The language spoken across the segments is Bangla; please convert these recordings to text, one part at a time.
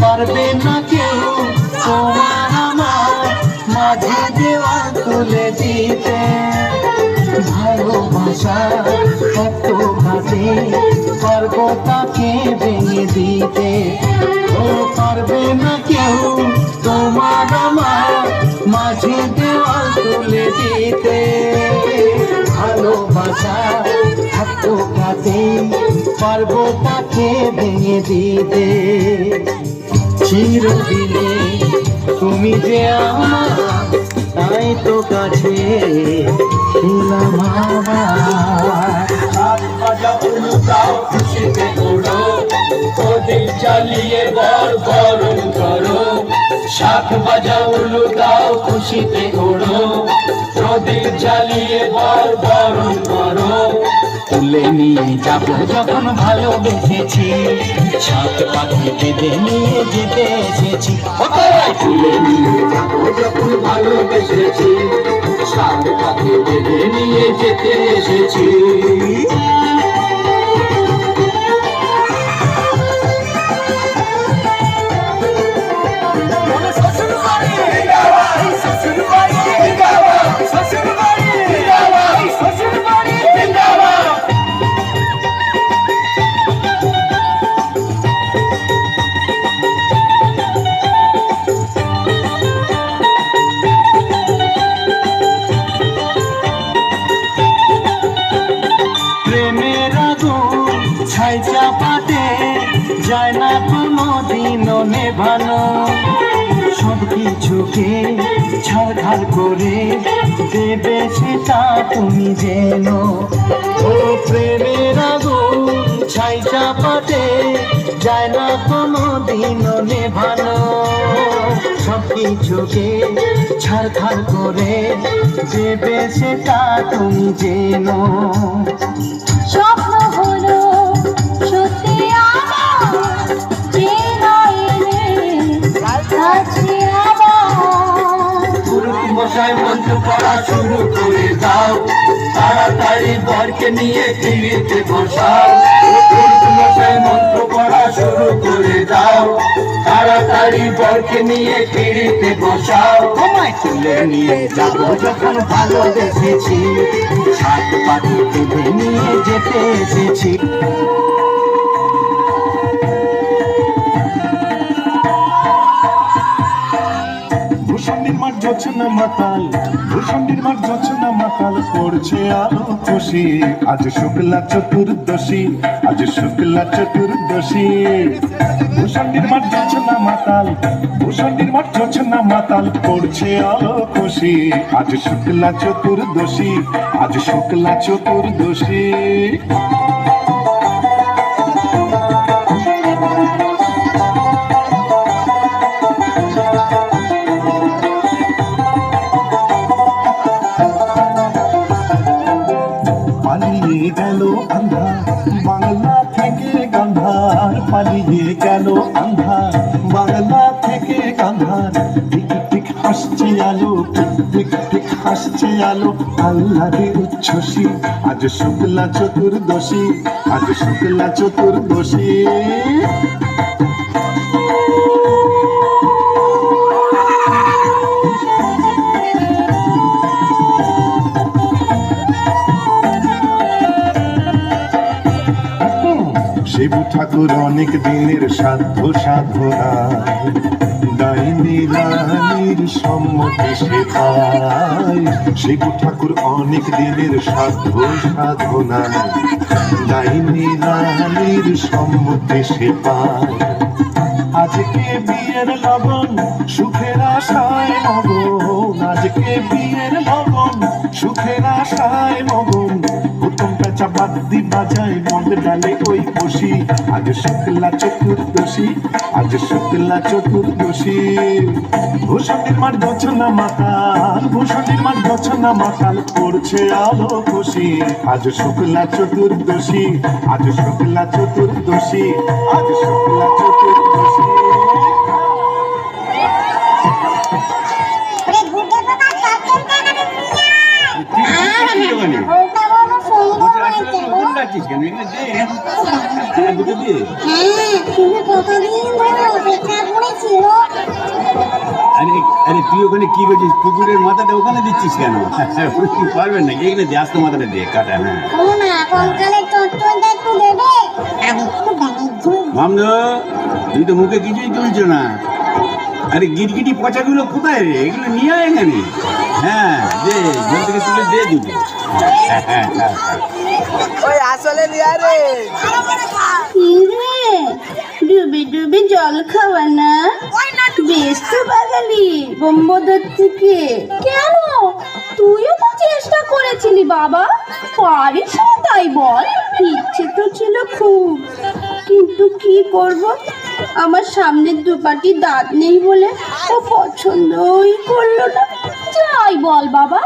পারবে না কেউ তোমার আমার মাঝে দেওয়াল তুলে দিতে, ভালোবাসা কত ঘাটে পারবো তাকে ভেঙে দিতে। ও পারবে না কেউ তোমার আমার মাঝে দেওয়াল তুলে দিতে, ভালোবাসা কত ঘাটে পারবো তাকে ভেঙে দিতে। চিরদিনে তুমি যে আমার, তাই তো কাছে এলাম আবার। হাত বাজা উলুটাও খুশিতে ওড়ো, প্রদীপ জ্বালিয়ে বর বরণ করো। শাখ বাজা উলুটাও খুশিতে ওড়ো, প্রদীপ জ্বালিয়ে বর বরণ করো। তুলে নিয়ে যাবো যখন ভালোবেসেছি, সাত পাখি বেঁধে নিয়ে যেতে এসেছি। তুলে নিয়ে যাবো যখন ভালোবেসেছি, সাত পাখি বেঁধে নিয়ে যেতে এসেছি। ছাই চাপাতে যায় না কোনো দিনও নেভানো, সব কিছুকে ছাড়খাড় করে দেবে সেটা তুমি যেন। ও প্রেমের আগুন ছাই চাপাতে যায় না কোনো দিনও নেভানো, সব কিছুকে ছাড়খাড় করে দেবে সেটা তুমি যেন। স্বপ্ন হলো সত্যি আমার, চেনা এলে কাছে আবার। পুরুষ মশাই মন্ত্র পড়া শুরু করে দাও, তাড়াতাড়ি বরকে নিয়ে ফিরিতে বসাও। পুরুষ মশাই মন্ত্র পড়া শুরু করে দাও, তাড়াতাড়ি বরকে নিয়ে ফিরিতে বসাও। তোমায় তুলে নিয়ে যাবো যখন ভালোবেসেছি, সাত পাখি বেঁধে নিয়ে যেতে এসেছি। ভূষণ্ডির মাঠ জোছনা মাতাল, ভূষণ্ডির মাঠ জোছনা মাতাল পড়ছে আলো খুশি। আজ শুক্লা চতুর্দশী, আজ শুক্লা চতুর্দশী। ভূষণ্ডির মাঠ জোছনা মাতাল, ভূষণ্ডির মাঠ জোছনা মাতাল পড়ছে আলো খুশি। আজ শুক্লা চতুর্দশী, আজ শুক্লা চতুর্দশী। পালিয়ে গেল আন্ধার বাংলা থেকে গান্ধার, পালিয়ে গেল আন্ধার বাংলা থেকে গান্ধার। টিক টিক হাসছে আলো, টিক টিক হাসছে আলো, আল্লাহর উচ্ছ্বসী। আজ শুক্লা চতুর্দশী, আজ শুক্লা চতুর্দশী। শিব ঠাকুর অনেক দিনের সাধ্য সাধনা, ডাইনি রানীর সম্মতি সে পায়। শিব ঠাকুর অনেক দিনের সাধ্য সাধনা, ডাইনি রানীর সম্মতি সে পায়। আজকে বিয়ের লগন সুখের আশায় মগন, আজকে বিয়ের লগন সুখের আশায় মগন। হুতুম বাচ্চা বাদ্যি বাজায় মদ ডালে ওই বসি আজ শুক্লা চতুর্দশী আজ শুক্লা চতুর্দশী ভূষণের মাঠ গছনা মাতাল ভূষণের মাঠ গছনা মাতাল পড়ছে আলো খুশি আজ শুক্লা চতুর্দশী আজ শুক্লা চতুর্দশী আজ শুক্লা চতুর্দশী আরে তুই ওখানে কি করছিস? কুকুরের মাথাটা ওখানে দিচ্ছিস কেন? কি পারবেন নাকি? এখানে দিয়ে আস্তে মাথাটা দিয়ে কাটা। মামদো তুই তো মুখে কিছুই তুলছো না। আরে গিরগিটি পচাগুলো কোথায় রে? এগুলো নিয়ে আয় এখানে। হ্যাঁ দে, জল থেকে তুলে দে দুটো। ওই আসলে নিয়ে রে ডুবে ডুবে জল খাওয়া না বেশ তো বাঙালি বোম্বদর থেকে। কেন তুইও তো চেষ্টা করেছিলি বাবা, পারিস না তাই বল? ইচ্ছে তো ছিল খুব, কিন্তু কি করব, আমার সামনের দুপাটি দাঁত নেই বলে ও পছন্দই করলো না। যাই বল বাবা,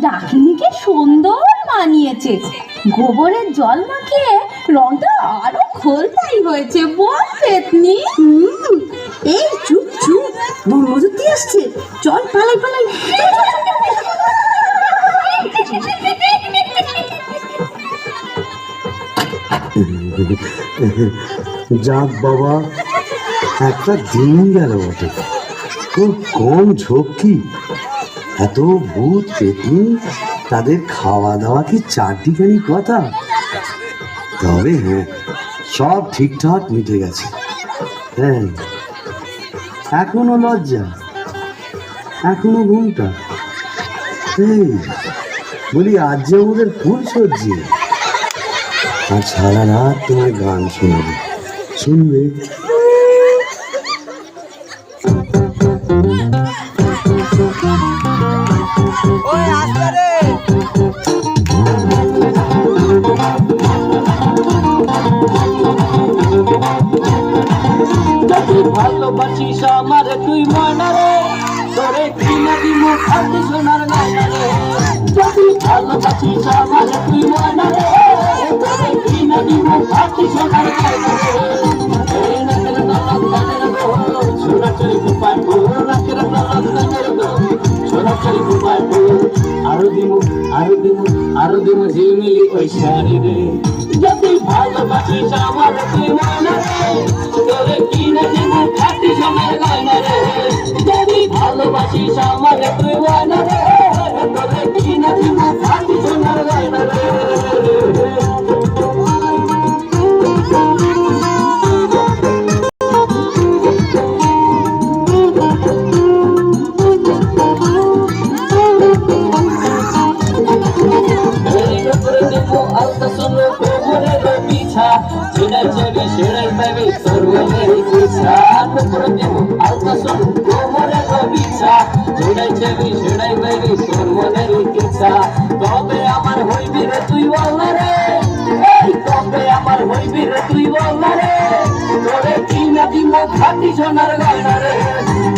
ডাকিনিকে সুন্দর মানিয়েছে। গোবরের জল মাখিয়ে রংটা আরো খোলতাই হয়েছে বল পেতনি। এই চুপ চুপ, ব্রহ্মদূতি আসছে, চল পালাই পালাই। যাক বাবা, একটা দিন গেল বটে। খুব কম ঝক্কি, এত ভূত পেতনি, তাদের খাওয়া দাওয়া কি চারটিখানি কথা? তবে হ্যাঁ, সব ঠিকঠাক মিটে গেছে। হ্যাঁ, এখনো লজ্জা, এখনো ঘুমটা। এই বলি, আজ যে আমাদের ফুল সজ্জি, আর সারা রাত তোমার গান শুনবে, শুনবে। ওই আসলে রে যদি ভালোবাসিস আমার তুই ময়না রে, তোরে কিনা দিব খাটি সোনার গয়না রে। যদি ভালোবাসিস আমার তুই ময়না রে, তোরে কিনা দিব খাটি সোনার গয়না রে। এই রাতের দলাপ গানের গো, ছোড়াছড়ি ঘুমায় গো, রাতের দলাপ গানের গো, ছোড়াছড়ি ঘুমায় গো। আরো দিব ঝিমিলি ওই শাড়ি রে। যদি ভালোবাসিস আমার তুই ময়না রে, তোরে কিনা দিব খাটি সোনার গয়না রে। যদি ভালোবাসিস আমার তুই ময়না রে, তোরে কিনা দিব খাটি সোনার গয়না রে। ছেড়াই ছেড়ে ছেড়াই পাবে তোর মনের ইচ্ছা। করে দেব আলতা শোন কোমরের বিছা, ছেড়াই ছেড়ে ছেড়াই পাবে তোর মনের ইচ্ছা। তবে আমার হইবি রে তুই বল না রে, এই তবে আমার হইবি রে তুই বল না রে, তোরে কিনা দিব খাটি সোনার গয়না রে।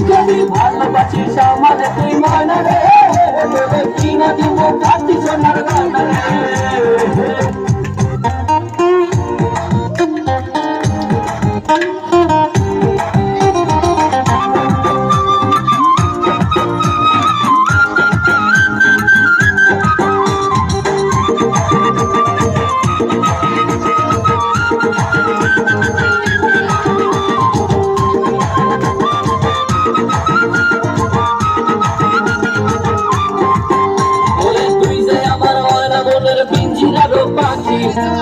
যদি ভালোবাসিস আমার তুই ময়না রে, তোরে কিনা দিব খাটি সোনার গয়না রে।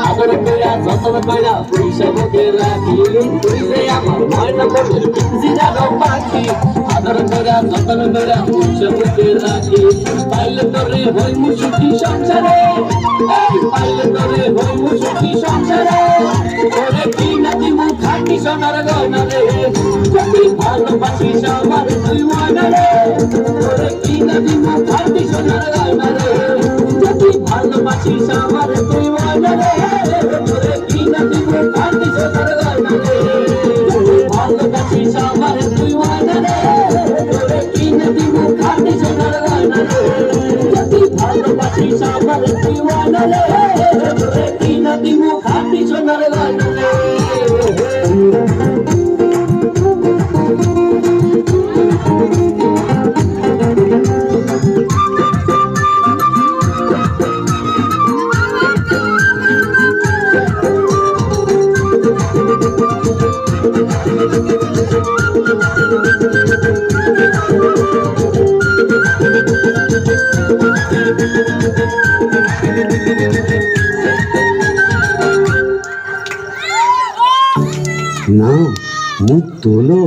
আদর কইরা যতন কইরা পয়সা বুকে রাখি, তুই যে আমার ময়না বলের পিঞ্জিরার পাখি। আদর কইরা যতন কইরা পয়সা বুকে রাখি, পাইলে তোরে হইমু সুখী সংসারে, এই পাইলে তোরে হইমু সুখী সংসারে। তোরে কিনা দিব খাটি সোনার গয়না রে। যদি ভালোবাসিস আমার তুই ময়না রে, তোরে কিনা দিব খাটি সোনার গয়না রে। যদি ভালোবাসিস আমার তুই ময়না রে, সোনার লাল রে। না, মুখ তোলো,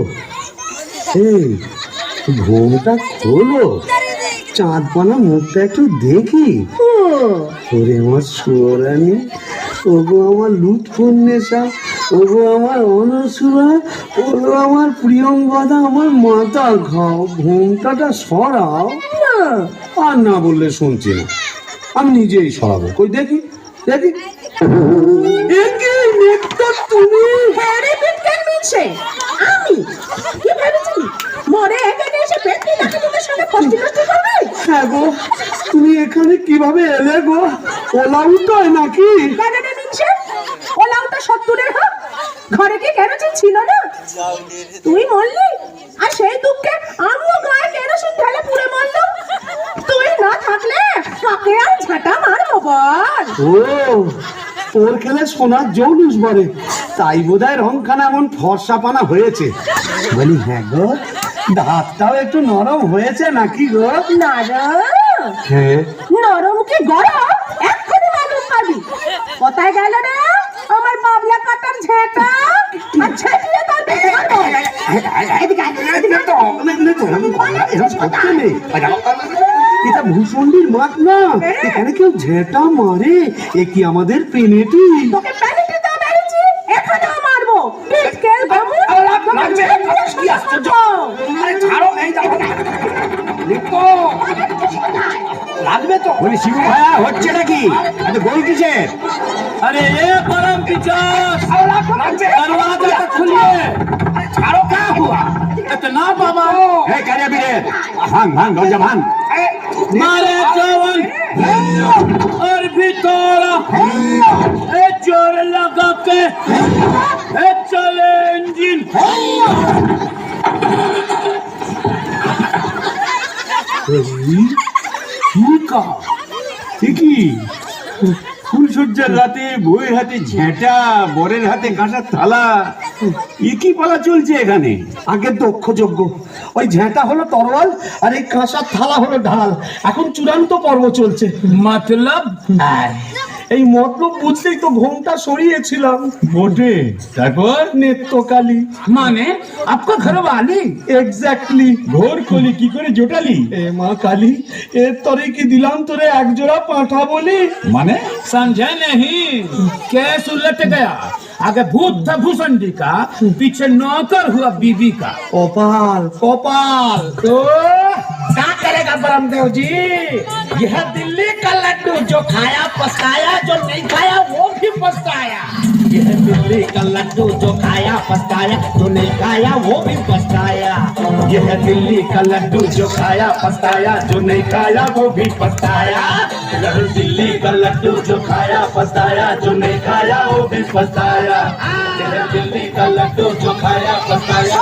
এই ঘুমটা খোলো, চাঁদপানা মুখটা একটু দেখি। ওরে আমার সুরানি, ওগো আমার লুৎফুন্নেসা, ওগো আমার অনসুরা, ওগো আমার প্রিয়ঙ্গদা, আমার মাথা খাও, ঘুমটাটা সরাও। আর না বললে শুনছি না, আমি নিজেই সরাবো। কই দেখি দেখি। তুমি হ্যারে বিজ্ঞান মিছে আমি কি ভেবেছিলি মরে এখানে এসে পেটনি নাকি তোদের সঙ্গে ফষ্টি নষ্টি করবে? হ্যাঁ গো, তুমি এখানে কিভাবে এলে গো? ওলা উঠোয় নাকি? কেন মিছে ওলাউটা 70-এর হোক, ঘরে কি কেরোসিন ছিল না? তুই মরলি আর সেই দুঃখে আমিও গায়ে কেরোসিন ঢেলে পুড়ে মরলাম। তুই না থাকলে কাকে আর ঝাঁটা মারবো বল? ও, তোর খেলে সোনার জৌলুস বলে, তাই বোধহয় রংখানা এমন ফর্সা পানা হয়েছে। বলি হ্যাঁ গো, দাঁতটাও একটু নরম হয়েছে নাকি গো? নরম? হ্যাঁ। নরম কি গরম এক্ষুনি মালুম পাবি। কোথায় গেল রে আমার বাবলা কাটার ঝেঁটা? আর ঝেঁটিয়ে তার পেটে মারবো। এটা ভূষণ্ডির মাঠ না, এখানে কেউ ঝেঁটা মারে? এ কি আমাদের পেনেটি? তোকে প্যানিটিতে মেরেছি, এখানেও মারবো। পিটকেল বামুন, তোকে কি আশ্চর্য! লাগবে তো। বলি শিবু ভাইয়া হচ্ছে নাকি? আরে গোল কিসের? अरे ये परम पिचास दरवाजा तो खुलिए। ছাড়ো, কা হুয়া? इतना बाबा এই কারিয়া বিরে, ভাঙ ভাঙ দরজা ভাঙ। मारे जवन और भी तोड़ा ए जोर लगा के ए चले इंजन। ঠিকই, ফুলসজ্জার রাতে বউয়ের হাতে ঝেঁটা, বরের হাতে কাঁসার থালা, একই পালা চলছে এখানে। আগে দক্ষযজ্ঞ, ওই ঝেঁটা হলো তরোয়াল আর এই কাঁসার থালা হলো ঢাল। এখন চূড়ান্ত পর্ব চলছে। मतलब এই মতলব বুঝতেই তো ঘোমটা সরিয়েছিলাম। बोटे তারপর নেত্রকালী মানে आपका घर वाली এক্স্যাক্টলি। ঘোর কলি কি করে জোটালি? এ মা কালী, এর তরে কি দিলাম তোরে এক জোড়া পাঁঠা বলি? माने समझे नहीं? केस उलट गया, आगे भूत था भूसंडी का, पीछे नौकर हुआ बीबी का। কপাল কপাল। तो क्या करेगा ब्रह्मदेव जी? यह दिल्ली का लड्डू जो खाया पछताया, जो नहीं खाया वो भी पछताया। यह दिल्ली का लड्डू जो खाया पछताया, जो नहीं खाया वो भी पछताया। यह दिल्ली का लड्डू जो खाया पछताया, जो नहीं खाया वो भी पछताया। यह दिल्ली का लड्डू जो खाया पछताया, जो नहीं खाया वो भी पछताया। यह दिल्ली का लड्डू जो खाया पछताया।